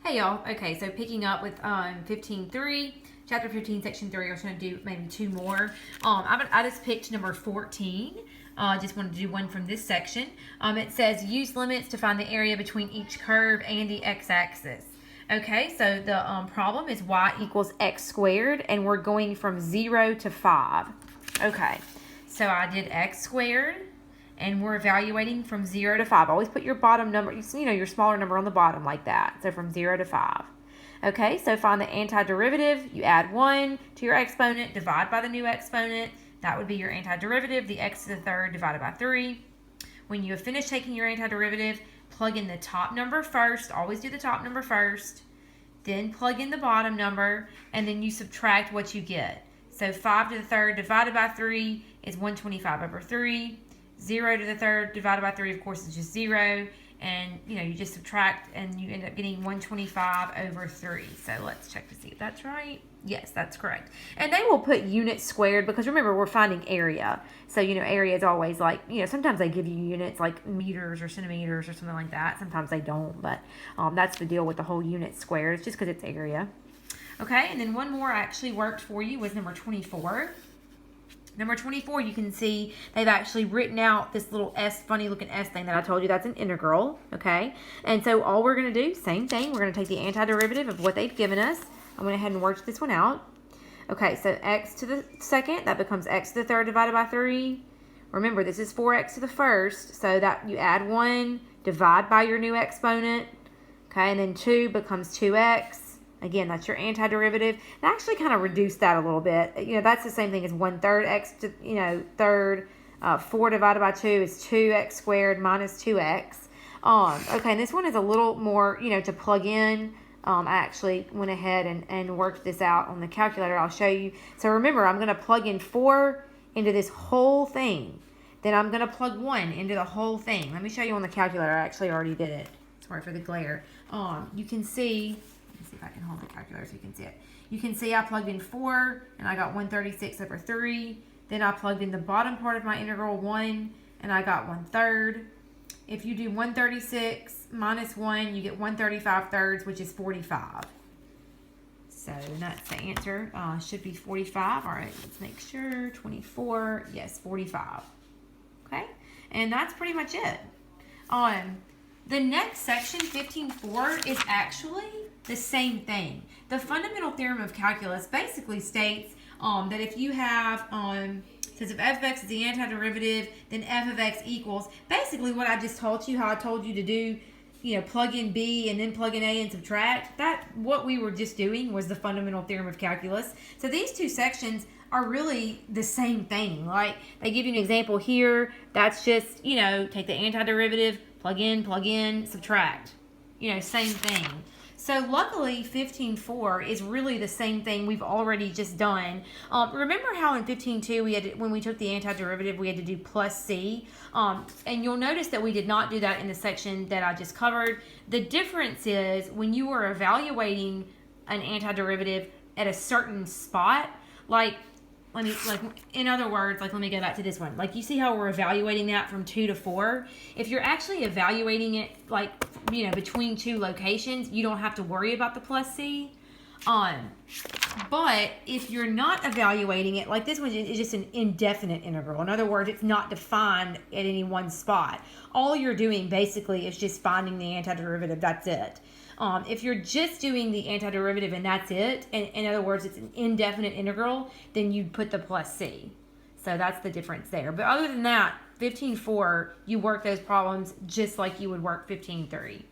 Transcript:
Hey y'all, okay, so picking up with 15.3, chapter 15, section 3, I was going to do maybe two more. I just picked number 14. Just wanted to do one from this section. It says use limits to find the area between each curve and the x-axis. Okay, so the problem is y equals x squared, and we're going from 0 to 5. Okay, so I did x squared, and we're evaluating from 0 to 5. Always put your bottom number, your smaller number on the bottom like that. So from 0 to 5. Okay, so find the antiderivative. You add 1 to your exponent, divide by the new exponent. That would be your antiderivative, the x to the third divided by 3. When you have finished taking your antiderivative, plug in the top number first. Always do the top number first. Then plug in the bottom number, and then you subtract what you get. So 5 to the third divided by 3 is 125 over 3. 0 to the third divided by 3, of course, is just 0. And, you just subtract, and you end up getting 125 over 3. So let's check to see if that's right. Yes, that's correct. And they will put units squared because, remember, we're finding area. So, area is always like, sometimes they give you units like meters or centimeters or something like that. Sometimes they don't, but that's the deal with the whole unit squared. It's just because it's area. Okay, and then one more I actually worked for you was number 24. Number 24, you can see they've actually written out this little S, funny looking S thing that I told you that's an integral, okay? And so all we're going to do, same thing, we're going to take the antiderivative of what they've given us. I went ahead and worked this one out. Okay, so x to the second, that becomes x to the third divided by 3. Remember, this is 4x to the first, so that you add 1, divide by your new exponent, okay? And then 2 becomes 2x. Again, that's your antiderivative. And I actually kind of reduced that a little bit. That's the same thing as 1/3 x to, third. 4 divided by 2 is 2x squared minus 2x. Okay, and this one is a little more, to plug in. I actually went ahead and worked this out on the calculator. I'll show you. So remember, I'm going to plug in 4 into this whole thing. Then I'm going to plug 1 into the whole thing. Let me show you on the calculator. I actually already did it. Sorry for the glare. You can see... see if I can hold the calculator so you can see it. You can see I plugged in 4 and I got 136 over 3. Then I plugged in the bottom part of my integral 1 and I got 1/3. If you do 136 minus 1, you get 135 thirds, which is 45. So that's the answer. Should be 45. All right, let's make sure. 24. Yes, 45. Okay, and that's pretty much it. The next section, 15.4, is actually the same thing. The fundamental theorem of calculus basically states that if you have, says if f of x is the antiderivative, then f of x equals, basically what I just taught you, how I told you to do, plug in b and then plug in a and subtract. What we were just doing was the fundamental theorem of calculus. So these two sections are really the same thing. Like, they give you an example here. That's just, take the antiderivative, plug in, subtract. Same thing. So luckily, 15.4 is really the same thing we've already just done. Remember how in 15.2, when we took the antiderivative, we had to do plus c? And you'll notice that we did not do that in the section that I just covered. The difference is when you are evaluating an antiderivative at a certain spot, in other words, let me go back to this one. You see how we're evaluating that from 2 to 4? If you're actually evaluating it, between two locations, you don't have to worry about the plus c. But if you're not evaluating it, like this one is just an indefinite integral. In other words, it's not defined at any one spot. All you're doing basically is just finding the antiderivative. That's it. If you're just doing the antiderivative and that's it, in other words, it's an indefinite integral, then you'd put the plus c. So that's the difference there. But other than that, 15.4, you work those problems just like you would work 15.3.